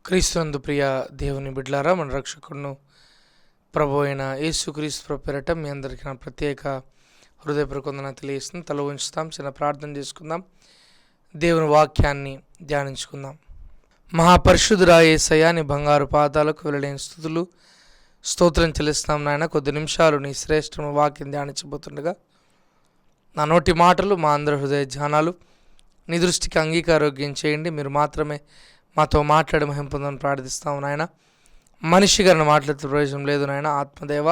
క్రీస్తునందు ప్రియ దేవుని బిడ్లారా, మన రక్షకుడును ప్రభు అయిన యేసుక్రీస్తు పేరట మీ అందరికీ నా ప్రత్యేక హృదయపూర్వక వందనాలు తెలియజేస్తుంది. తల ఉంచుతాం, చిన్న ప్రార్థన చేసుకుందాం, దేవుని వాక్యాన్ని ధ్యానించుకుందాం. మహాపరిశుద్ధుడా యేసయ్యా, నీ బంగారు పాదాలకు వెళ్ళలేని స్తుతులు స్తోత్రం చెల్లిస్తాం నాయన. కొద్ది నిమిషాలు నీ శ్రేష్టమైన వాక్యం ధ్యానించబోతుండగా నా నోటి మాటలు, మా అందరి హృదయ ధ్యానాలు నీ దృష్టికి అంగీకారోగ్యం చేయండి. మీరు మాత్రమే మాతో మాట్లాడి మహిమ పొందని ప్రార్థిస్తాము నాయన. మనిషిగా మాట్లాడితే ప్రయోజనం లేదు నాయన. ఆత్మదేవ,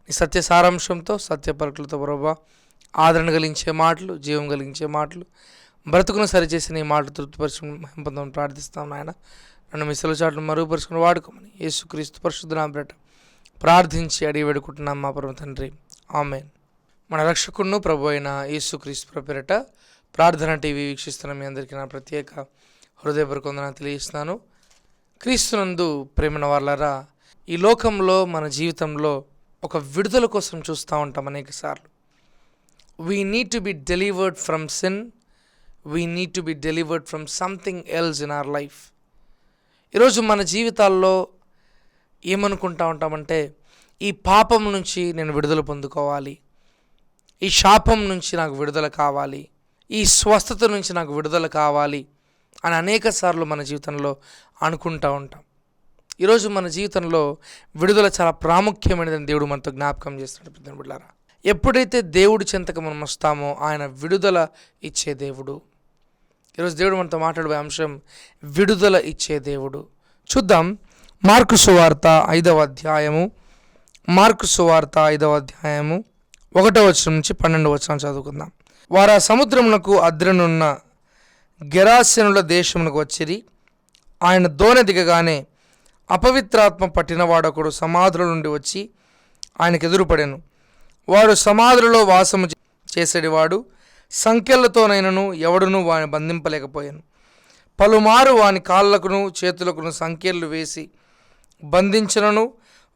నీ సత్య సారాంశంతో, సత్య పలుకులతో ప్రభా ఆదరణ కలిగించే మాటలు, జీవం కలిగించే మాటలు, బ్రతుకును సరిచేసి నీ మాటలు తృప్తిపరచుకుని మహిమ పొందని ప్రార్థిస్తాం నాయన. నన్ను మీ సెలవుచాట్లను మరుగుపరుచుకుని వాడుకోమని యేసుక్రీస్తు పరిశుద్ధ నామమున ప్రార్థించి అడిగి వేడుకుంటున్నాం మా పరమ తండ్రి, ఆమేన్. మన రక్షకుడును ప్రభు అయిన యేసుక్రీస్తు పేరట ప్రార్థన టీవీ వీక్షిస్తున్న మీ అందరికీ నా ప్రత్యేక హృదయపూర్వక వందనాలు తెలియజేస్తున్నాను. క్రీస్తునందు ప్రేమన వాళ్ళరా, ఈ లోకంలో మన జీవితంలో ఒక విడుదల కోసం చూస్తూ ఉంటాం అనేక సార్లు. We need to be delivered from sin, we need to be delivered from something else in our life. ఈరోజు మన జీవితాల్లో ఏమనుకుంటా ఉంటామంటే, ఈ పాపం నుంచి నేను విడుదల పొందుకోవాలి, ఈ శాపం నుంచి నాకు విడుదల కావాలి, ఈ స్వస్థత నుంచి నాకు విడుదల కావాలి అని అనేక సార్లు మన జీవితంలో అనుకుంటూ ఉంటాం. ఈరోజు మన జీవితంలో విడుదల చాలా ప్రాముఖ్యమైనదని దేవుడు మనతో జ్ఞాపకం చేస్తున్నాడు. పెద్ద బిడ్డలారా, ఎప్పుడైతే దేవుడి చెంతకు మనం వస్తామో ఆయన విడుదల ఇచ్చే దేవుడు. ఈరోజు దేవుడు మనతో మాట్లాడే అంశం విడుదల ఇచ్చే దేవుడు. చూద్దాం, మార్కు సువార్త 5వ అధ్యాయము, మార్కు సువార్త 5వ అధ్యాయము 1వ వచనం నుంచి 12వ వచనం చదువుకుందాం. వారు ఆ సముద్రమునకు అద్రనున్న గెరాసెనుల దేశమునకు వచ్చిరి. ఆయన దోణి దిగగానే అపవిత్రాత్మ పట్టినవాడొకడు సమాధుల నుండి వచ్చి ఆయనకు ఎదురుపడెను. వాడు సమాధులలో వాసము చేసేటివాడు, సంకెళ్లతోనైనను ఎవడునూ వాని బంధింపలేకపోయాను. పలుమారు వాని కాళ్ళకును చేతులకును సంకెళ్ళు వేసి బంధించినను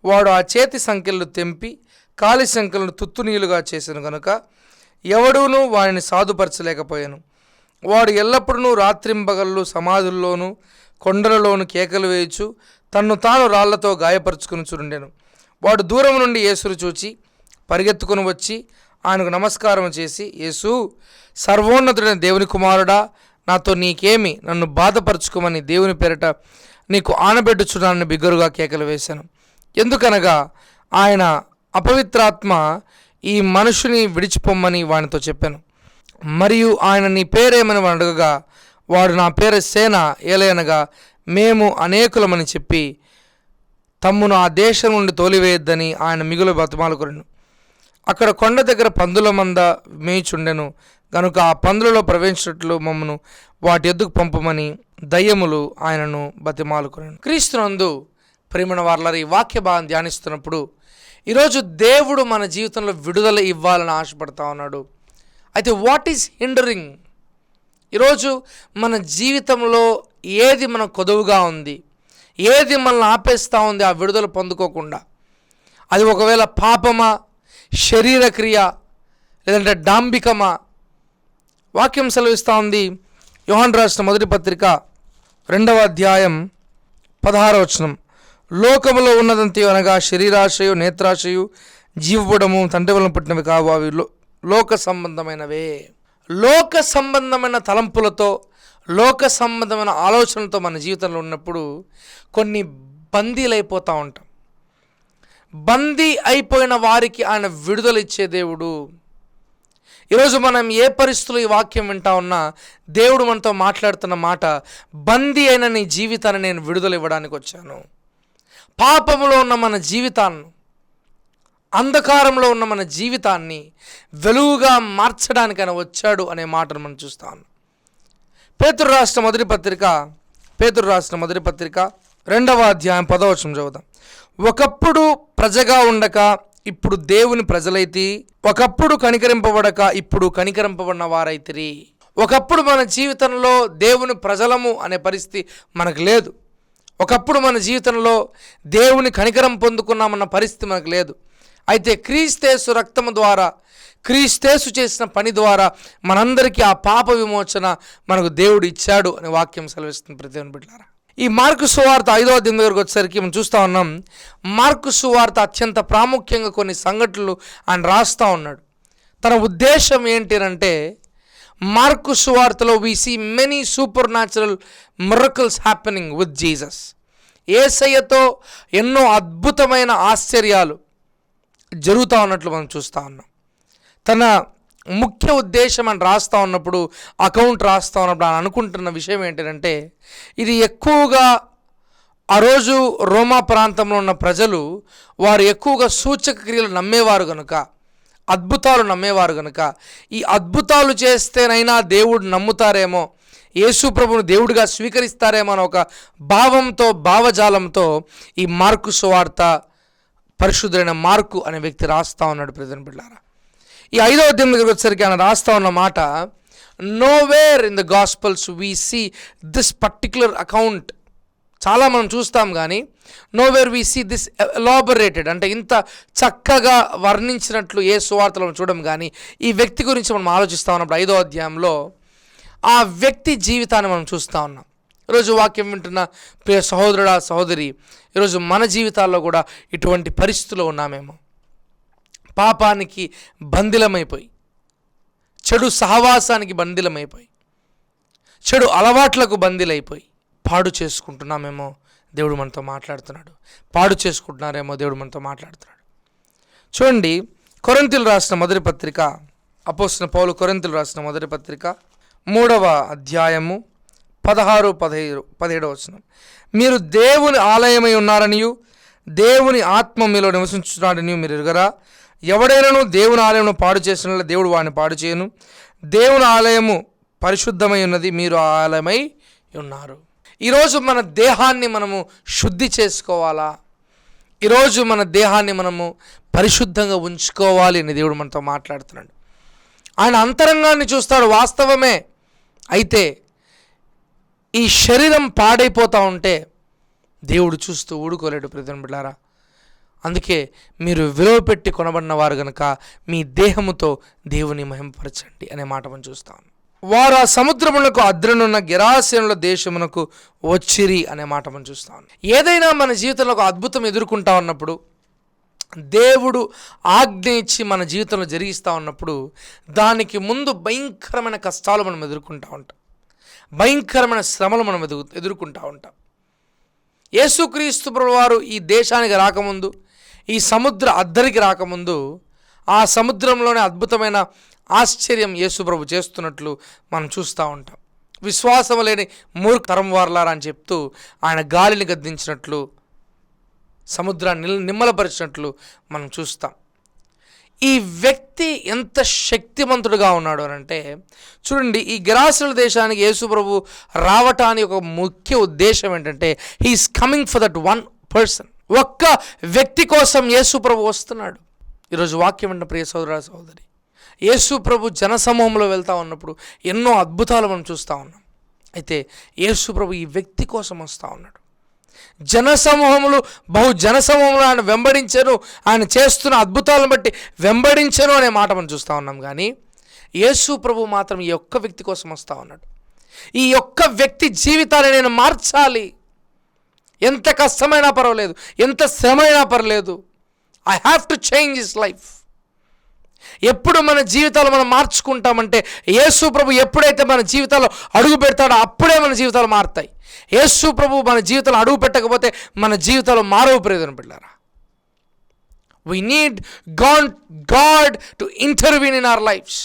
వాడు ఆ చేతి సంకెళ్ళు తెంపి కాలి సంకెళ్ళను తుత్తునీలుగా చేసెను గనుక ఎవడూనూ వానిని సాధుపరచలేకపోయాను. వాడు ఎల్లప్పుడూ రాత్రింబగళ్ళు సమాధుల్లోనూ కొండలలోను కేకలు వేయచ్చు తన్ను తాను రాళ్లతో గాయపరుచుకుని చుండెను. వాడు దూరం నుండి యేసును చూచి పరిగెత్తుకుని వచ్చి ఆయనకు నమస్కారం చేసి, యేసు, సర్వోన్నతుడైన దేవుని కుమారుడా, నాతో నీకేమి, నన్ను బాధపరచుకోమని దేవుని పేరట నీకు ఆనబెట్టుచున్నానని బిగ్గరుగా కేకలు వేశాను. ఎందుకనగా ఆయన అపవిత్రాత్మ ఈ మనుషుని విడిచిపోమ్మని వానితో చెప్పాను. మరియు ఆయన నీ పేరేమని అడగగా వాడు నా పేరు సేన ఏలయనగా మేము అనేకులమని చెప్పి తమ్మును ఆ దేశం నుండి తోలివేయొద్దని ఆయన మిగులు బతిమాలుకొనెను. అక్కడ కొండ దగ్గర పందుల మంద మేయుచుండెను గనుక ఆ పందులలో ప్రవేశించినట్లు మమ్మను వాటి ఎద్దుకు పంపమని దయ్యములు ఆయనను బతిమాలుకొనెను. క్రీస్తునందు ప్రేమణ వారలారా, ఈ వాక్య భాగం ధ్యానిస్తున్నప్పుడు ఈరోజు దేవుడు మన జీవితంలో విడుదల ఇవ్వాలని ఆశపడతా ఉన్నాడు. అయితే వాట్ ఈజ్ హిండరింగ్? ఈరోజు మన జీవితంలో ఏది మన కొదువుగా ఉంది, ఏది మనల్ని ఆపేస్తూ ఉంది ఆ విడుదల పొందుకోకుండా? అది ఒకవేళ పాపమా, శరీర క్రియ, లేదంటే డాంబికమా? వాక్యం సెలవిస్తూ ఉంది. యోహాను రాసిన మొదటి పత్రిక 2వ అధ్యాయం 16వ వచనం, లోకములో ఉన్నదంతే అనగా శరీరాశయు, నేత్రాశయు, జీవపడము తండ్రి వలన పుట్టినవి కావు, అవి లోక సంబంధమైనవే. లోక సంబంధమైన తలంపులతో, లోక సంబంధమైన ఆలోచనలతో మన జీవితంలో ఉన్నప్పుడు కొన్ని బందీలైపోతూ ఉంటాం. బందీ అయిపోయిన వారికి ఆయన విడుదల ఇచ్చే దేవుడు. ఈరోజు మనం ఏ పరిస్థితులు ఈ వాక్యం వింటా ఉన్నా దేవుడు మనతో మాట్లాడుతున్న మాట, బందీ అయిన నీ జీవితాన్ని నేను విడుదల ఇవ్వడానికి వచ్చాను. పాపములో ఉన్న మన జీవితాన్ని, అంధకారంలో ఉన్న మన జీవితాన్ని వెలుగుగా మార్చడానికి ఆయన వచ్చాడు అనే మాటను మనం చూస్తాం. పేతురు రాసిన మొదటి పత్రిక 2వ అధ్యాయం 10వ వచనం చదువుదాం. ఒకప్పుడు ప్రజగా ఉండక ఇప్పుడు దేవుని ప్రజలైతి, ఒకప్పుడు కనికరింపబడక ఇప్పుడు కనికరింపబడిన వారైతిరి. ఒకప్పుడు మన జీవితంలో దేవుని ప్రజలము అనే పరిస్థితి మనకు లేదు. ఒకప్పుడు మన జీవితంలో దేవుని కనికరం పొందుకున్నామన్న పరిస్థితి మనకు లేదు. అయితే క్రీస్తేసు రక్తము ద్వారా, క్రీస్తేసు చేసిన పని ద్వారా మనందరికీ ఆ పాప విమోచన మనకు దేవుడు ఇచ్చాడు అనే వాక్యం సెలవిస్తుంది. ప్రతి బిడ్డలారా, ఈ మార్కు సువార్త 5వ అధ్యాయం దగ్గరకు వచ్చేసరికి మనం చూస్తూ ఉన్నాం. మార్కు సువార్త అత్యంత ప్రాముఖ్యంగా కొన్ని సంఘటనలు ఆయన రాస్తూ ఉన్నాడు. తన ఉద్దేశం ఏంటి అంటే, మార్కు సువార్తలో we see many supernatural miracles happening with Jesus. యేసయ్యతో ఎన్నో అద్భుతమైన ఆశ్చర్యాలు జరుగుతూ ఉన్నట్లు మనం చూస్తూ ఉన్నాం. తన ముఖ్య ఉద్దేశం అని రాస్తూ ఉన్నప్పుడు, అకౌంట్ రాస్తూ ఉన్నప్పుడు ఆయన అనుకుంటున్న విషయం ఏంటంటే, ఇది ఎక్కువగా ఆ రోజు రోమా ప్రాంతంలో ఉన్న ప్రజలు వారు ఎక్కువగా సూచక క్రియలు నమ్మేవారు కనుక, అద్భుతాలు నమ్మేవారు కనుక, ఈ అద్భుతాలు చేస్తేనైనా దేవుడు నమ్ముతారేమో, యేసు ప్రభువును దేవుడిగా స్వీకరిస్తారేమో అని ఒక భావంతో, భావజాలంతో ఈ మార్కు సువార్త పరిశుద్ధుడైన మార్కు అనే వ్యక్తి రాస్తూ ఉన్నాడు. ప్రియమైన బిడ్డలారా, ఈ 5వ అధ్యాయం దగ్గరికి వచ్చేసరికి ఆయన రాస్తా ఉన్న మాట, nowhere in the gospels we see this particular account. చాలా మనం చూస్తాం కానీ nowhere we see this elaborated, అంటే ఇంత చక్కగా వర్ణించినట్లు ఏ సువార్తలో చూడం. కానీ ఈ వ్యక్తి గురించి మనం ఆలోచిస్తూ ఉన్నప్పుడు 5వ అధ్యాయంలో ఆ వ్యక్తి జీవితాన్ని మనం చూస్తూ ఉన్నాం. ఈరోజు వాక్యం వింటున్న ప్రియ సహోదరుడా, సహోదరి, ఈరోజు మన జీవితాల్లో కూడా ఇటువంటి పరిస్థితుల్లో ఉన్నామేమో. పాపానికి బందిలమైపోయి, చెడు సహవాసానికి బందిలమైపోయి, చెడు అలవాట్లకు బందిలైపోయి పాడు చేసుకుంటున్నామేమో. దేవుడు మనతో మాట్లాడుతున్నాడు. పాడు చేసుకుంటున్నారేమో, దేవుడు మనతో మాట్లాడుతున్నాడు. చూడండి, కొరింథీయులకు రాసిన మొదటి పత్రిక, అపోస్తలుడైన పౌలు కొరింథీయులకు రాసిన మొదటి పత్రిక 3వ అధ్యాయము 16-17 వచనం. మీరు దేవుని ఆలయమై ఉన్నారనియు దేవుని ఆత్మ మీలో నివసించున్నాడని మీరు ఎరుగరా? ఎవడైనాను దేవుని ఆలయమును పాడు చేసిన దేవుడు వాడిని పాడు చేయను. దేవుని ఆలయము పరిశుద్ధమై ఉన్నది, మీరు ఆలయమై ఉన్నారు. ఈరోజు మన దేహాన్ని మనము శుద్ధి చేసుకోవాలా? ఈరోజు మన దేహాన్ని మనము పరిశుద్ధంగా ఉంచుకోవాలి అని దేవుడు మనతో మాట్లాడుతున్నాడు. ఆయన అంతరంగాన్ని చూస్తాడు, వాస్తవమే. అయితే ఈ శరీరం పాడైపోతూ ఉంటే దేవుడు చూస్తూ ఊడుకోలేడు. ప్రియమైన బిడ్డలారా, అందుకే మీరు విలువ పెట్టి కొనబడిన వారు కనుక మీ దేహముతో దేవుని మహిమపరచండి అనే మాట మనం చూస్తాం. వారు ఆ సముద్రమునకు అద్రనున్న గెరాసేనుల దేశమునకు వచ్చిరి అనే మాట మనం చూస్తాం. ఏదైనా మన జీవితంలో ఒక అద్భుతం ఎదుర్కొంటా ఉన్నప్పుడు, దేవుడు ఆజ్ఞ ఇచ్చి మన జీవితంలో జరిగిస్తూ ఉన్నప్పుడు, దానికి ముందు భయంకరమైన కష్టాలు మనం ఎదుర్కొంటూ ఉంటాం, భయంకరమైన శ్రమలు మనం ఎదుర్కొంటూ ఉంటాం. యేసుక్రీస్తు ప్రభువారు ఈ దేశానికి రాకముందు, ఈ సముద్ర అద్దరికి రాకముందు, ఆ సముద్రంలోనే అద్భుతమైన ఆశ్చర్యం యేసు ప్రభు చేస్తున్నట్లు మనం చూస్తూ ఉంటాం. విశ్వాసం లేని మూర్ఖ తరం వారలారా అని చెప్తూ ఆయన గాలిని గద్దించినట్లు, సముద్రాన్ని నిమ్మలపరిచినట్లు మనం చూస్తాం. ఈ వ్యక్తి ఎంత శక్తిమంతుడుగా ఉన్నాడు అని అంటే, చూడండి, ఈ గెరాసేనుల దేశానికి యేసు ప్రభు రావటానికి ఒక ముఖ్య ఉద్దేశం ఏంటంటే, he is coming for that one person. ఒక్క వ్యక్తి కోసం యేసు ప్రభు వస్తున్నాడు. ఈరోజు వాక్యం విన్న ప్రియ సోదర సహోదరి, యేసు ప్రభు జనసమూహంలో వెళ్తూ ఉన్నప్పుడు ఎన్నో అద్భుతాలు మనం చూస్తూ ఉన్నాం. అయితే యేసు ప్రభు ఈ వ్యక్తి కోసం వస్తూ ఉన్నాడు. జనసమూహములు, జనసమూహంలో ఆయన వెంబడించను, ఆయన చేస్తున్న అద్భుతాలను బట్టి వెంబడించను అనే మాట మనం చూస్తూ ఉన్నాం. కానీ యేసు ప్రభు మాత్రం ఈ ఒక్క వ్యక్తి కోసం వస్తూ ఉన్నాడు. ఈ ఒక్క వ్యక్తి జీవితాన్ని నేను మార్చాలి. ఎంత కష్టమైనా పర్వాలేదు, ఎంత శ్రమ అయినా పర్లేదు, I have to change his life. ఎప్పుడు మన జీవితాలు మనం మార్చుకుంటామంటే, యేసు ప్రభు ఎప్పుడైతే మన జీవితాల్లో అడుగు పెడతాడో అప్పుడే మన జీవితాలు మారుతాయి. యేసు ప్రభు మన జీవితంలో అడుగు పెట్టకపోతే మన జీవితాలు మారవు. ప్రియమైన బిడ్డలారా, we need God to intervene in our lives.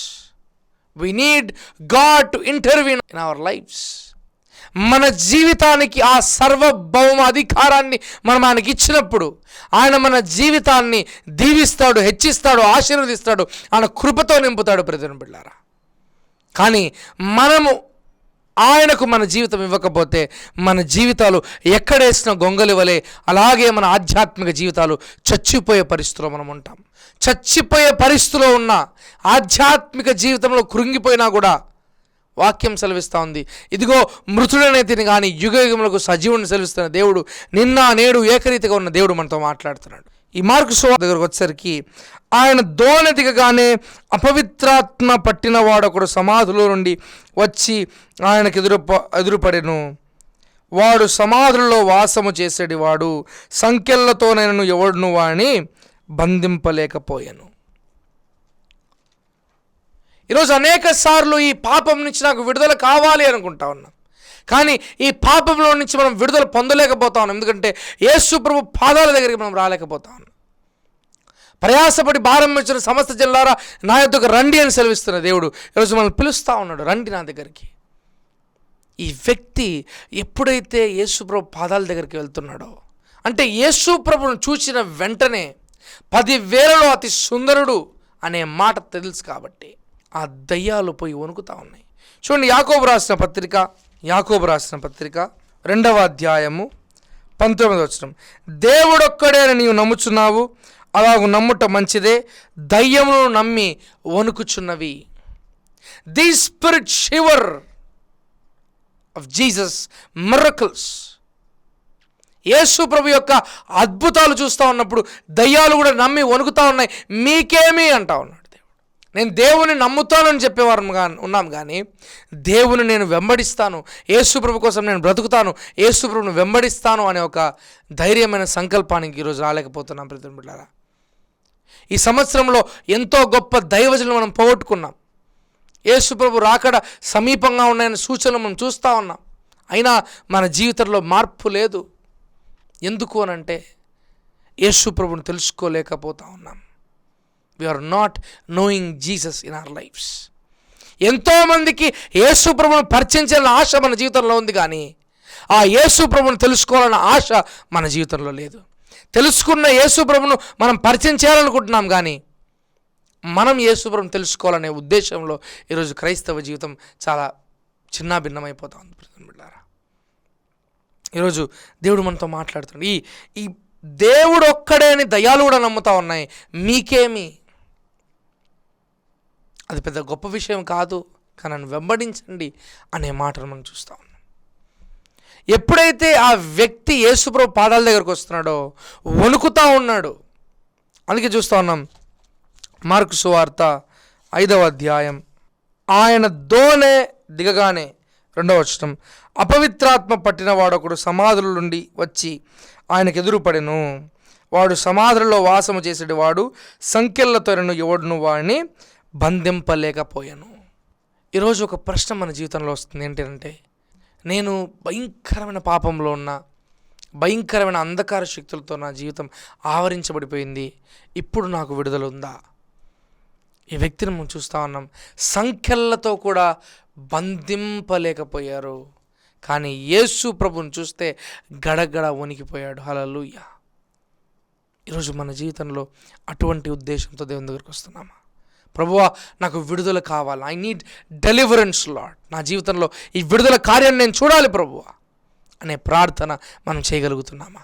We need God to intervene in our lives. మన జీవితానికి ఆ సర్వభౌమ అధికారాన్ని మనం ఆయనకి ఇచ్చినప్పుడు, ఆయన మన జీవితాన్ని దీవిస్తాడు, హెచ్చిస్తాడు, ఆశీర్వదిస్తాడు, ఆయన కృపతో నింపుతాడు. ప్రియమైన బిడ్డలారా, కానీ మనము ఆయనకు మన జీవితం ఇవ్వకపోతే మన జీవితాలు ఎక్కడేసిన గొంగలి వలె అలాగే మన ఆధ్యాత్మిక జీవితాలు చచ్చిపోయే పరిస్థితిలో మనం ఉంటాం. చచ్చిపోయే పరిస్థితిలో ఉన్న ఆధ్యాత్మిక జీవితంలో కృంగిపోయినా కూడా వాక్యం సెలవిస్తూ ఉంది, ఇదిగో మృతుడనే తిని కానీ యుగయుగములకు సజీవుని సెలవిస్తున్న దేవుడు నిన్న నేడు ఏకరీతిగా ఉన్న దేవుడు మనతో మాట్లాడుతున్నాడు. ఈ మార్కు సువార్త దగ్గరకు వచ్చేసరికి, ఆయన దోణి దిగగానే అపవిత్రాత్మ పట్టిన వాడొకడు సమాధిలో నుండి వచ్చి ఆయనకు ఎదురుపడెను. వాడు సమాధులలో వాసము చేసేటివాడు, సంకెళ్లతోనైనను ఎవడును వాని బంధింపలేకపోయాను. ఈరోజు అనేక సార్లు ఈ పాపం నుంచి నాకు విడుదల కావాలి అనుకుంటా ఉన్నాం, కానీ ఈ పాపంలో నుంచి మనం విడుదల పొందలేకపోతా ఉన్నాం. ఎందుకంటే యేసు ప్రభు పాదాల దగ్గరికి మనం రాలేకపోతా ఉన్నాం. ప్రయాసపడి భారం వచ్చిన సమస్త జనులారా నా యొద్దకు రండి అని సెలవిస్తున్న దేవుడు ఈరోజు మనల్ని పిలుస్తూ ఉన్నాడు, రండి నా దగ్గరికి. ఈ వ్యక్తి ఎప్పుడైతే యేసు ప్రభు పాదాల దగ్గరికి వెళ్తున్నాడో, అంటే యేసు ప్రభును చూసిన వెంటనే 10,000లో అతి సుందరుడు అనే మాట తెలుసు కాబట్టి ఆ దయ్యాలు పోయి వణుకుతా ఉన్నాయి. చూడండి, యాకోబు రాసిన పత్రిక 2వ అధ్యాయము 19వ వచనం. దేవుడొక్కడే అని నీవు నమ్ముచున్నావు, అలాగూ నమ్ముట మంచిదే. దయ్యములను నమ్మి వణుకుచున్నవి. The spirit shiver of Jesus miracles. Yesu ప్రభు యొక్క అద్భుతాలు చూస్తూ ఉన్నప్పుడు దయ్యాలు కూడా నమ్మి వణుకుతా ఉన్నాయి. మీకేమి అంటా ఉన్నాడు దేవుడు. నేను దేవుని నమ్ముతానని చెప్పేవారు ఉన్నాం, కానీ దేవుని నేను వెంబడిస్తాను, యేసు ప్రభు కోసం నేను బ్రతుకుతాను, యేసు ప్రభుని వెంబడిస్తాను అనే ఒక ధైర్యమైన సంకల్పానికి ఈరోజు రాలేకపోతున్నాం. ప్రతి బిడ్డలారా, ఈ సంవత్సరంలో ఎంతో గొప్ప దైవజనులు మనం పోగొట్టుకున్నాం. యేసు ప్రభు రాకడ సమీపంగా ఉన్నాయన్న సూచనలు మనం చూస్తూ ఉన్నాం, అయినా మన జీవితంలో మార్పు లేదు. ఎందుకు అనంటే యేసు ప్రభుని తెలుసుకోలేకపోతా ఉన్నాం. We are not knowing Jesus in our lives. ఎంతోమందికి యేసు ప్రభుని పరిచయం చేయాలన్న ఆశ మన జీవితంలో ఉంది, కానీ ఆ యేసు ప్రభుని తెలుసుకోవాలన్న ఆశ మన జీవితంలో లేదు. తెలుసుకున్న యేసు ప్రభును మనం పరిచయం చేయాలనుకుంటున్నాం, కానీ మనం యేసు ప్రభుని తెలుసుకోవాలనే ఉద్దేశంలో ఈరోజు క్రైస్తవ జీవితం చాలా చిన్నాభిన్నమైపోతా ఉంది. బిడ్డలారా, ఈరోజు దేవుడు మనతో మాట్లాడుతున్నాడు. ఈ దేవుడు ఒక్కడే అని దయ్యాలు కూడా నమ్ముతా ఉన్నాయి. మీకేమి? అది పెద్ద గొప్ప విషయం కాదు, కానీ నన్ను వెంబడించండి అనే మాటను మనం చూస్తూ ఉన్నాం. ఎప్పుడైతే ఆ వ్యక్తి యేసుప్రభు పాదాల దగ్గరకు వస్తున్నాడో వణుకుతా ఉన్నాడు. అందుకే చూస్తూ ఉన్నాం, మార్కు సువార్త 5వ అధ్యాయం. ఆయన దోణె దిగగానే 2వ వచనం, అపవిత్రాత్మ పట్టిన వాడొకడు సమాధుల నుండి వచ్చి ఆయనకు ఎదురుపడెను. వాడు సమాధులలో వాసము చేసేటి వాడు, సంకెళ్లతోనూ ఎవడును వాడిని బంధింపలేకపోయాను. ఈరోజు ఒక ప్రశ్న మన జీవితంలో వస్తుంది. ఏంటంటే, నేను భయంకరమైన పాపంలో ఉన్న, భయంకరమైన అంధకార శక్తులతో నా జీవితం ఆవరించబడిపోయింది, ఇప్పుడు నాకు విడుదల ఉందా? ఈ వ్యక్తిని మనం చూస్తూ ఉన్నాం, సంఖ్యలతో కూడా బంధింపలేకపోయారు, కానీ యేసు ప్రభుని చూస్తే గడగడ వణికిపోయాడు. హల్లెలూయా. ఈరోజు మన జీవితంలో అటువంటి ఉద్దేశంతో దేవుని దగ్గరికి వస్తున్నామా? ప్రభువా, నాకు విడుదల కావాలి, ఐ నీడ్ డెలివరెన్స్ లార్డ్, నా జీవితంలో ఈ విడుదల కార్యాన్ని నేను చూడాలి ప్రభువా అనే ప్రార్థన మనం చేయగలుగుతున్నామా?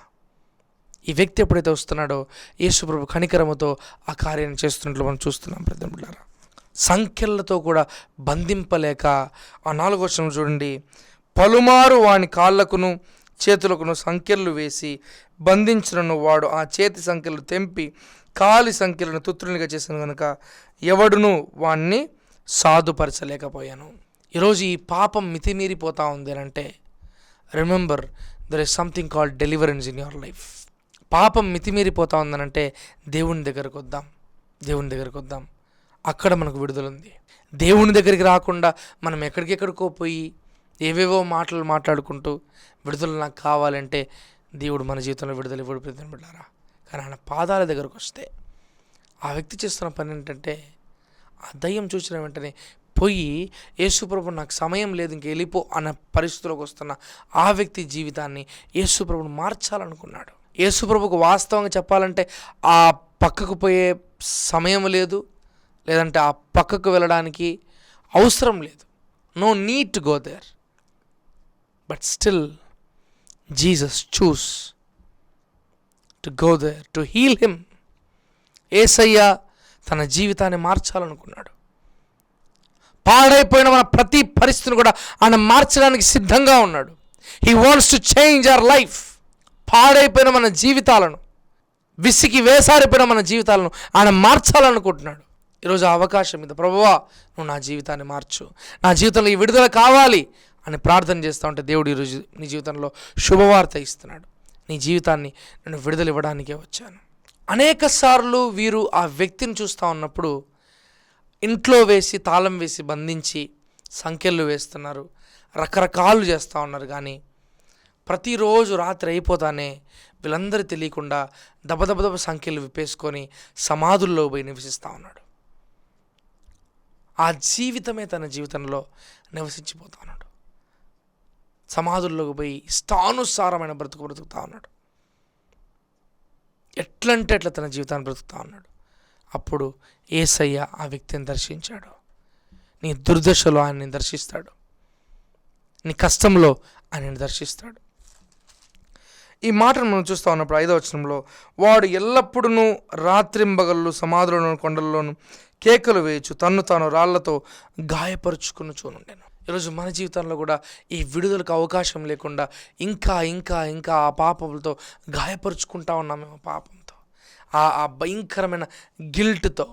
ఈ వ్యక్తి ఎప్పుడైతే వస్తున్నాడో యేసు ప్రభు కనికరముతో ఆ కార్యాన్ని చేస్తున్నట్లు మనం చూస్తున్నాం. ప్రతి బిడ్డలారా, సంఖ్యలతో కూడా బంధింపలేక, ఆ 4వ వచనం చూడండి, పలుమారు వాని కాళ్ళకును చేతులకును సంఖ్యలు వేసి బంధించినను వాడు ఆ చేతి సంఖ్యలు తెంపి కాలి సంఖ్యలను తుత్తులుగా చేసిన కనుక ఎవడును వాణ్ణి సాధుపరచలేకపోయాను. ఈరోజు ఈ పాపం మితిమీరిపోతా ఉంది అని అంటే, remember, there is something called deliverance in your life. పాపం మితిమీరిపోతా ఉందనంటే దేవుని దగ్గరకు వద్దాం, అక్కడ మనకు విడుదల ఉంది. దేవుని దగ్గరికి రాకుండా మనం ఎక్కడికెక్కడికో పోయి ఏవేవో మాటలు మాట్లాడుకుంటూ విడుదల నాకు కావాలంటే దేవుడు మన జీవితంలో విడుదల ఇవ్వడు. ప్రతి బిడ్డలారా, కానీ ఆయన పాదాల దగ్గరకు వస్తే ఆ వ్యక్తి చేస్తున్న పని ఏంటంటే, ఆ దయ్యం చూసిన వెంటనే పోయి యేసుప్రభు నాకు సమయం లేదు ఇంక వెళ్ళిపో అన్న పరిస్థితిలోకి వస్తున్న ఆ వ్యక్తి జీవితాన్ని యేసుప్రభుని మార్చాలనుకున్నాడు. యేసుప్రభుకు వాస్తవంగా చెప్పాలంటే ఆ పక్కకు పోయే సమయం లేదు, లేదంటే ఆ పక్కకు వెళ్ళడానికి అవసరం లేదు. No need to go there, but still Jesus choose to go there to heal him. Yesayya తన జీవితాన్ని మార్చాలనుకున్నాడు. పాడైపోయిన మన ప్రతి పరిస్థితిని కూడా ఆయన మార్చడానికి సిద్ధంగా ఉన్నాడు. He wants to change our life. పాడైపోయిన మన జీవితాలను, విసికి వేసారిపోయిన మన జీవితాలను ఆయన మార్చాలనుకుంటున్నాడు. ఈరోజు అవకాశం మీద, ప్రభువా నువ్వు నా జీవితాన్ని మార్చు, నా జీవితంలో ఈ విడుదల కావాలి అని ప్రార్థన చేస్తూ ఉంటే దేవుడు ఈరోజు నీ జీవితంలో శుభవార్త ఇస్తున్నాడు. నీ జీవితాన్ని నేను విడుదల ఇవ్వడానికే వచ్చాను. అనేక సార్లు వీరు ఆ వ్యక్తిని చూస్తూ ఉన్నప్పుడు ఇంట్లో వేసి తాళం వేసి బంధించి సంకెళ్ళు వేస్తున్నారు, రకరకాలు చేస్తూ ఉన్నారు. కానీ ప్రతిరోజు రాత్రి అయిపోతానే వీళ్ళందరూ తెలియకుండా దబదబదబ సంఖ్యలు విప్పేసుకొని సమాధుల్లో పోయి నివసిస్తూ ఉన్నాడు. ఆ జీవితమే తన జీవితంలో నివసించిపోతా ఉన్నాడు. సమాధుల్లోకి పోయి ఇష్టానుసారమైన బ్రతుకుతూ ఉన్నాడు. ఎట్లంటే అట్లా తన జీవితాన్ని బ్రతుకుతూ ఉన్నాడు. అప్పుడు యేసయ్య ఆ వ్యక్తిని దర్శించాడు. నీ దుర్దశలో ఆయన్ని దర్శిస్తాడు, నీ కష్టంలో ఆయనని దర్శిస్తాడు. ఈ మాటను మనం చూస్తూ ఉన్నప్పుడు 5వ వచనంలో, వాడు ఎల్లప్పుడూ రాత్రింబగళ్ళు సమాధులను కొండల్లోనూ కేకలు వేయచ్చు తన్ను తాను రాళ్లతో గాయపరుచుకుని చూనుండెను. ఈరోజు మన జీవితంలో కూడా ఈ విడుదలకు అవకాశం లేకుండా ఇంకా ఇంకా ఇంకా ఆ పాపంతో గాయపరుచుకుంటా ఉన్నామేమో, పాపంతో, ఆ భయంకరమైన గిల్ట్తో,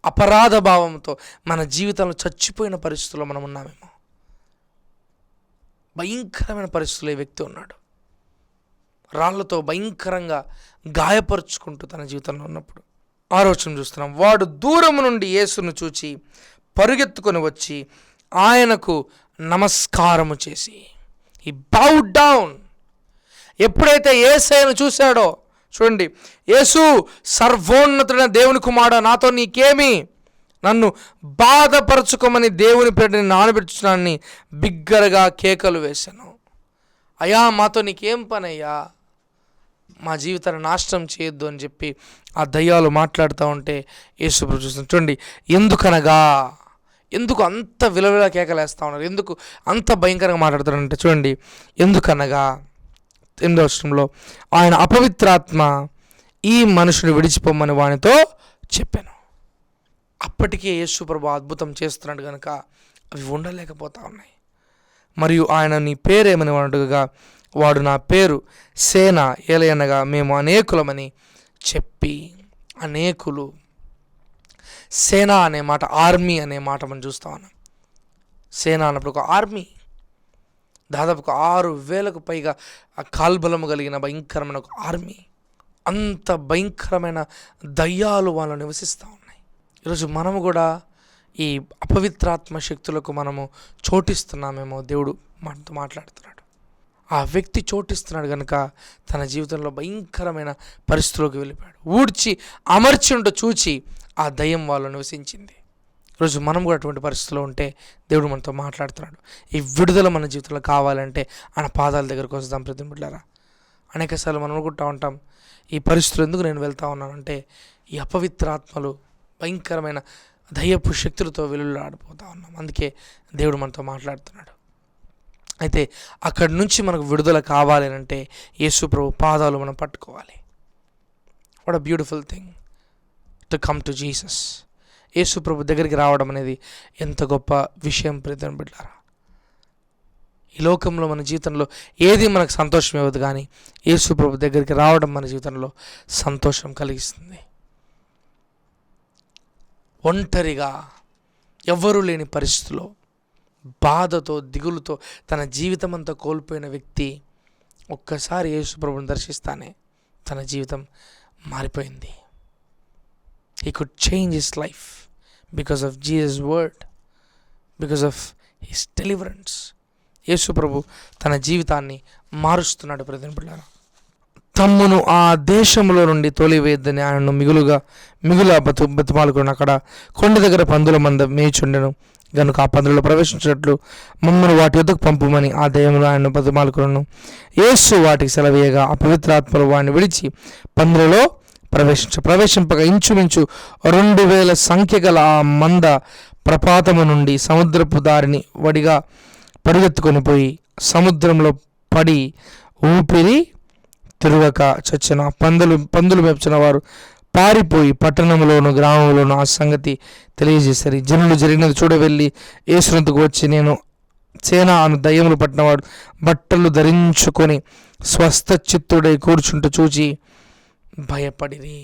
అపరాధ భావంతో మన జీవితంలో చచ్చిపోయిన పరిస్థితుల్లో మనం ఉన్నామేమో. భయంకరమైన పరిస్థితుల్లో ఈ వ్యక్తి ఉన్నాడు. రాళ్లతో భయంకరంగా గాయపరుచుకుంటూ తన జీవితంలో ఉన్నప్పుడు 6వ వచనం చూస్తున్నాం. వాడు దూరము నుండి యేసును చూచి పరుగెత్తుకొని వచ్చి ఆయనకు నమస్కారము చేసి, ఈ బౌడ్ డౌన్. ఎప్పుడైతే యేసయ్యను చూశాడో, చూడండి, యేసు సర్వోన్నతుడైన దేవుని కుమారుడా, నాతో నీకేమి, నన్ను బాధపరచుకోమని దేవుని పేరుని నానబెట్టుచున్నానని బిగ్గరగా కేకలు వేశాను. అయ్యా, మాతో నీకేం పని అయ్యా, మా జీవితాన్ని నాశనం చేయొద్దు అని చెప్పి ఆ దయ్యాలు మాట్లాడుతూ ఉంటే యేసు ప్రభు చూస్తున్నాడు. చూడండి, ఎందుకు అంత విలవిల కేకలేస్తూ ఉన్నారు, ఎందుకు అంత భయంకరంగా మాట్లాడుతున్నారంటే, చూడండి, ఎందుకనగా 8వ వచనంలో, ఆయన అపవిత్రాత్మ ఈ మనుషుని విడిచిపోమని వానితో చెప్పాను. అప్పటికే యేసు ప్రభు అద్భుతం చేస్తున్నాడు కనుక అవి ఉండలేకపోతా ఉన్నాయి. మరియు ఆయన నీ పేరేమని అడుగగా, వాడు నా పేరు సేన ఏలయనగా మేము అనేకులమని చెప్పి, అనేకులు, సేన అనే మాట, ఆర్మీ అనే మాట మనం చూస్తా ఉన్నాం. సేన అన్నప్పుడు ఒక ఆర్మీ, దాదాపు 6,000కు పైగా ఆ కాల్బలము కలిగిన భయంకరమైన ఒక ఆర్మీ. అంత భయంకరమైన దయ్యాలు వాళ్ళు నివసిస్తూ ఉన్నాయి. ఈరోజు మనము కూడా ఈ అపవిత్రాత్మ శక్తులకు మనము చోటిస్తున్నామేమో. దేవుడు మనతో మాట్లాడుతున్నాడు. ఆ వ్యక్తి చోటిస్తున్నాడు కనుక తన జీవితంలో భయంకరమైన పరిస్థితుల్లోకి వెళ్ళిపోయాడు. ఊడ్చి అమర్చి ఉంటూ చూచి ఆ దయ్యం వాళ్ళు నివసించింది. ఈరోజు మనం కూడా అటువంటి పరిస్థితుల్లో ఉంటే దేవుడు మనతో మాట్లాడుతున్నాడు. ఈ విడుదల మన జీవితంలో కావాలంటే ఆయన పాదాల దగ్గరకు వస్తాం. ప్రతి బిడ్డలారా, అనేకసార్లు మనం అనుకుంటా ఉంటాం, ఈ పరిస్థితులు ఎందుకు నేను వెళ్తా ఉన్నానంటే ఈ అపవిత్రాత్మలు భయంకరమైన దయ్యపు శక్తులతో వెలువలాడిపోతా ఉన్నాం. అందుకే దేవుడు మనతో మాట్లాడుతున్నాడు. అయితే అక్కడి నుంచి మనకు విడుదల కావాలి అంటే యేసు ప్రభు పాదాలు మనం పట్టుకోవాలి. What a beautiful thing to come to Jesus. Yesu ప్రభు దగ్గరికి రావడం అనేది ఎంత గొప్ప విషయం ప్రియమైన బిడ్డలారా. ఈ లోకంలో మన జీవితంలో ఏది మనకు సంతోషం ఇవ్వదు, కానీ యేసు ప్రభు దగ్గరికి రావడం మన జీవితంలో సంతోషం కలిగిస్తుంది. ఒంటరిగా ఎవ్వరూ లేని పరిస్థితిలో బాధతో దిగులుతో తన జీవితం అంతా కోల్పోయిన వ్యక్తి ఒక్కసారి యేసు ప్రభుని దర్శిస్తానే తన జీవితం మారిపోయింది. He could change his life because of Jesus' word, because of his deliverance. యేసు ప్రభు తన జీవితాన్ని మారుస్తున్నాడు. ప్రజల బిడ్డలారా, తమ్మును ఆ దేశంలో నుండి తోలివేద్దని ఆయనను మిగుల బతిమాలుకుని అక్కడ కొండ దగ్గర పందుల మంద మేచుండెను గనుక ఆ పందులలో ప్రవేశించినట్లు మమ్మను వాటి యొద్దకు పంపుమని ఆ దయ్యములు ఆయనను బతిమాలుకును. యేసు వాటికి సెలవేయగా ఆ పవిత్రాత్మలు వాడిని విడిచి పందులలో ప్రవేశింపగా ఇంచుమించు 2,000 సంఖ్య గల ఆ మంద ప్రపాతము నుండి సముద్రపు దారిని వడిగా పరుగెత్తుకొని పోయి సముద్రంలో పడి ఊపిరి తిరుగక చచ్చిన. పందులు మెప్చిన వారు పారిపోయి పట్టణంలోను గ్రామంలోను ఆ సంగతి తెలియజేశారు. జనులు జరిగినది చూడవెళ్ళి యేసునందుకు వచ్చి, నేను సేన అను దయ్యములు పట్టినవాడు బట్టలు ధరించుకొని స్వస్థ చిత్తుడై కూర్చుంటూ చూచి భయపడిరి.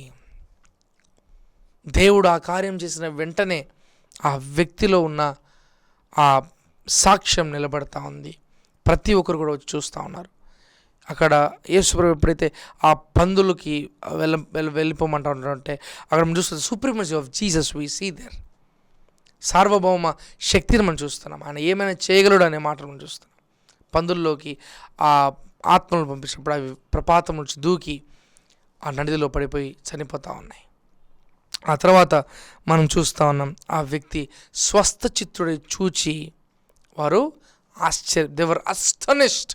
దేవుడు ఆ కార్యం చేసిన వెంటనే ఆ వ్యక్తిలో ఉన్న ఆ సాక్ష్యం నిలబడతా ఉంది. ప్రతి ఒక్కరు కూడా వచ్చి చూస్తూ ఉన్నారు. అక్కడ యేసుప్రభు ఎప్పుడైతే ఆ పందులకి వెళ్ళిపోమంటా ఉంటారంటే అక్కడ మనం చూస్తుంది supremacy of Jesus we see there. సార్వభౌమ శక్తిని మనం చూస్తున్నాం. ఆయన ఏమైనా చేయగలడు అనే మాటలు మనం చూస్తున్నాం. పందుల్లోకి ఆ ఆత్మలను పంపించినప్పుడు అవి ప్రపాతం నుంచి దూకి ఆ నదిలో పడిపోయి చనిపోతూ ఉన్నాయి. ఆ తర్వాత మనం చూస్తూ ఉన్నాం ఆ వ్యక్తి స్వస్థ చిత్తుడై చూచి వారు దేవర్ అస్టనిష్డ్,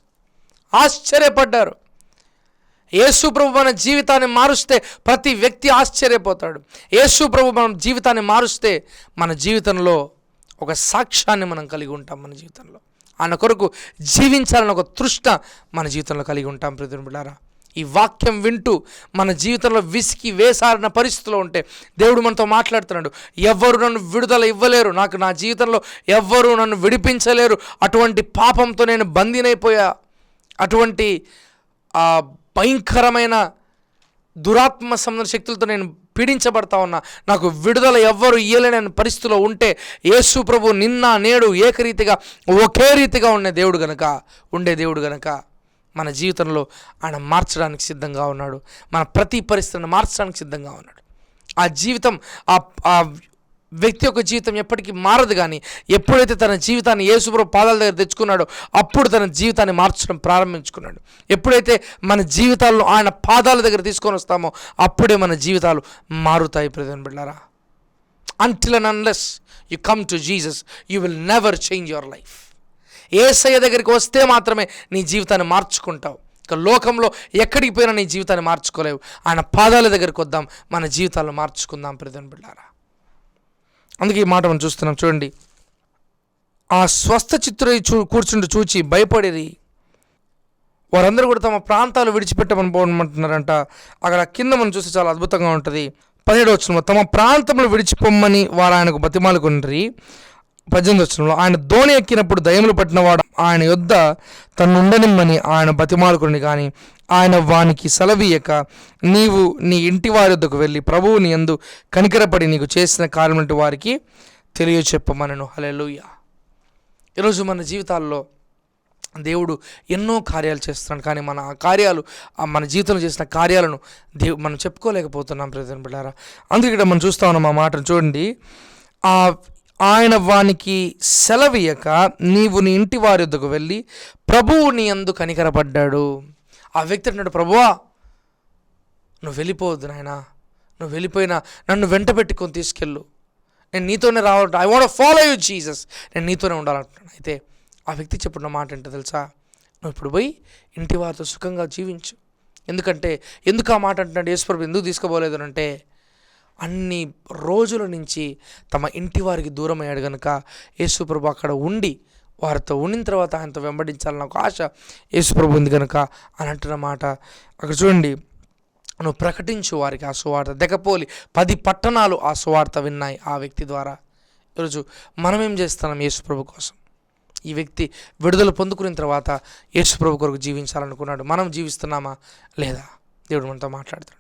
ఆశ్చర్యపడ్డారు. యేసు ప్రభు మన జీవితాన్ని మారుస్తే ప్రతి వ్యక్తి ఆశ్చర్యపోతాడు. యేసు ప్రభు మన జీవితాన్ని మారుస్తే మన జీవితంలో ఒక సాక్ష్యాన్ని మనం కలిగి ఉంటాం. మన జీవితంలో ఆయన కొరకు జీవించాలని ఒక తృష్ణ మన జీవితంలో కలిగి ఉంటాం. ప్రియమైన బిడ్డలారా, ఈ వాక్యం వింటూ మన జీవితంలో విసికి వేసారిన పరిస్థితిలో ఉంటే దేవుడు మనతో మాట్లాడుతున్నాడు. ఎవ్వరు నన్ను విడుదల ఇవ్వలేరు, నాకు నా జీవితంలో ఎవ్వరూ నన్ను విడిపించలేరు, అటువంటి పాపంతో నేను బందీనైపోయా, అటువంటి భయంకరమైన దురాత్మ సంబంధ శక్తులతో నేను పీడించబడతా ఉన్నా, నాకు విడుదల ఎవ్వరు ఇయ్యలేని పరిస్థితిలో ఉంటే యేసు ప్రభు నిన్న నేడు ఏకరీతిగా ఒకే రీతిగా ఉండే దేవుడు గనక మన జీవితంలో ఆయన మార్చడానికి సిద్ధంగా ఉన్నాడు. మన ప్రతి పరిస్థితిని మార్చడానికి సిద్ధంగా ఉన్నాడు. ఆ జీవితం ఆ వ్యక్తి యొక్క జీవితం ఎప్పటికీ మారదు. కానీ ఎప్పుడైతే తన జీవితాన్ని యేసుప్రభు పాదాల దగ్గర తెచ్చుకున్నాడో అప్పుడు తన జీవితాన్ని మార్చడం ప్రారంభించుకున్నాడు. ఎప్పుడైతే మన జీవితాలను ఆయన పాదాల దగ్గర తీసుకొని వస్తామో అప్పుడే మన జీవితాలు మారుతాయి. ప్రియమైన బిడ్డలారా, until and unless you come to Jesus, you will never change your life. యేసయ్య దగ్గరికి వస్తే మాత్రమే నీ జీవితాన్ని మార్చుకుంటావు. ఇక లోకంలో ఎక్కడికి పోయినా నీ జీవితాన్ని మార్చుకోలేవు. ఆయన పాదాల దగ్గరికి వద్దాం, మన జీవితాలను మార్చుకుందాం. ప్రియమైన బిడ్డలారా, అందుకే ఈ మాట మనం చూస్తున్నాం. చూడండి, ఆ స్వస్థ చిత్తుడై కూర్చుంటూ చూచి భయపడేది. వారందరూ కూడా తమ ప్రాంతాలు విడిచిపెట్టమని పోమంటున్నారంట. అక్కడ కింద మనం చూస్తే చాలా అద్భుతంగా ఉంటుంది. 17వ వచనంలో తమ ప్రాంతంలో విడిచిపోమ్మని వారు ఆయనకు బతిమాలుకొనిరి. 18వ వచనంలో ఆయన దోణి ఎక్కినప్పుడు దయ్యములు పట్టినవాడు ఆయన యొద్ద తన్నుండనిమ్మని ఆయన బతిమాలుకుని, కానీ ఆయన వానికి సెలవీయక నీవు నీ ఇంటి వారి వద్దకు వెళ్ళి ప్రభువు నీ యందు కనికరపడి నీకు చేసిన కార్యములంటి వారికి తెలియచెప్పమనెను. హల్లెలూయా. ఈరోజు మన జీవితాల్లో దేవుడు ఎన్నో కార్యాలు చేస్తున్నాడు. కానీ మన కార్యాలు మన జీవితంలో చేసిన కార్యాలను మనం చెప్పుకోలేకపోతున్నాం. ప్రియమైన బిడ్డలారా, అందుకే ఇక్కడ మనం చూస్తా ఉన్నాం ఆ మాటను. చూడండి, ఆయన వానికి సెలవీయక నీవు నీ ఇంటి వారి వద్దకు వెళ్ళి ప్రభువు నీ యందు కనికరపడ్డాడు. ఆ వ్యక్తి అంటున్నాడు, ప్రభువా నువ్వు వెళ్ళిపోవద్దు నాయనా, నువ్వు వెళ్ళిపోయినా నన్ను వెంట పెట్టుకొని తీసుకెళ్ళు, నేను నీతోనే రావాలి, I want follow you Jesus, నేను నీతోనే ఉండాలంటున్నాను. అయితే ఆ వ్యక్తి చెప్పిన మాట ఏంటో తెలుసా? నువ్వు ఇప్పుడు పోయి ఇంటి వారితో సుఖంగా జీవించు. ఎందుకు ఆ మాట అంటున్నాడు యేసుప్రభు? ఎందుకు తీసుకోబోలేదు అంటే అన్ని రోజుల నుంచి తమ ఇంటి వారికి దూరం అయ్యాడు కనుక యేసుప్రభు అక్కడ ఉండి వారితో ఉండిన తర్వాత ఆయనతో వెంబడించాలన్న ఒక ఆశ యేసుప్రభు ఉంది కనుక అని అంటున్న మాట అక్కడ చూడండి. నువ్వు ప్రకటించు వారికి ఆ సువార్త. దెకపోలి 10 పట్టణాలు ఆ సువార్త విన్నాయి ఆ వ్యక్తి ద్వారా. ఈరోజు మనం ఏం చేస్తున్నాం యేసుప్రభు కోసం? ఈ వ్యక్తి విడుదల పొందుకున్న తర్వాత యేసుప్రభు కొరకు జీవించాలనుకున్నాడు. మనం జీవిస్తున్నామా లేదా? దేవుడు మనతో మాట్లాడుతున్నాడు.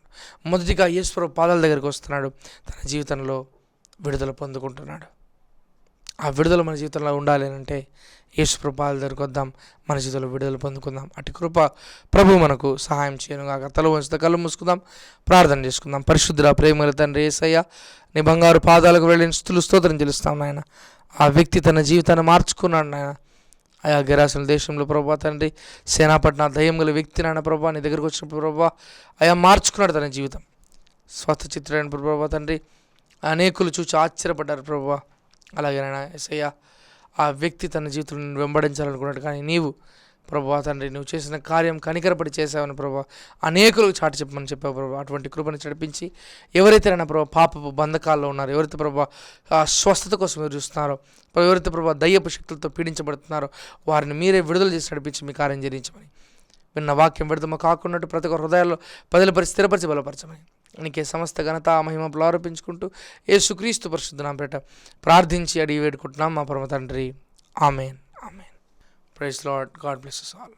మొదటిగా యేసుప్రభు పాదాల దగ్గరికి వస్తున్నాడు, తన జీవితంలో విడుదల పొందుకుంటున్నాడు. ఆ విడుదల మన జీవితంలో ఉండాలి అంటే యేసుప్రభు పాదాల దగ్గరికి వద్దాం, మన జీవితంలో విడుదల పొందుకుందాం. అటు కృప ప్రభు మనకు సహాయం చేయనుగాక. తల వంచుతా కళ్ళు మూసుకుందాం, ప్రార్థన చేసుకుందాం. పరిశుద్ధుడా ప్రేమల తండ్రి యేసయ్య, నీ బంగారు పాదాలకు వెళ్ళిన స్తుతులు స్తోత్రం చెల్లిస్తాం నాయన. ఆ వ్యక్తి తన జీవితాన్ని మార్చుకున్నాడు నాయన. ఆయా గెరాసుల దేశంలో ప్రభా తండ్రి సేనాపట్న దయ్యం గల వ్యక్తి నాయన ప్రభా నీ దగ్గరకు వచ్చినప్పుడు ప్రభా ఆయా మార్చుకున్నాడు తన జీవితం. స్వస్థ చిత్రైన ప్రభా తండ్రి అనేకులు చూసి ఆశ్చర్యపడ్డారు ప్రభా. అలాగే నాయన యేసయ్య, ఆ వ్యక్తి తన జీవితంలో వెంబడించాలనుకున్నాడు, కానీ నీవు ప్రభా తండ్రి నువ్వు చేసిన కార్యం కనికరపడి చేసావని ప్రభా అనేకులకు చాటి చెప్పమని చెప్పావు ప్రభా. అటువంటి కృపను నడిపించి ఎవరైతే నైనా ప్రభా పాపపు బంధకాల్లో ఉన్నారో, ఎవరైతే ప్రభా స్వస్థత కోసం మీరు చూస్తున్నారో, ఎవరైతే ప్రభా దయ్యపు శక్తులతో పీడించబడుతున్నారో వారిని మీరే విడుదల చేసి నడిపించి మీ కార్యం జరిగించమని, విన్న వాక్యం విడుదల కాకున్నట్టు ప్రతి ఒక్క హృదయాల్లో పదిలపరిచి స్థిరపరిచి బలపరచమని నీకే సమస్త ఘనత మహిమలు ఆరోపించుకుంటూ యేసుక్రీస్తు పరిశుద్ధ నామమున ప్రార్థించి అడిగి వేడుకుంటున్నాం మా పరమ తండ్రి. Amen. Amen. Praise Lord. God bless us all.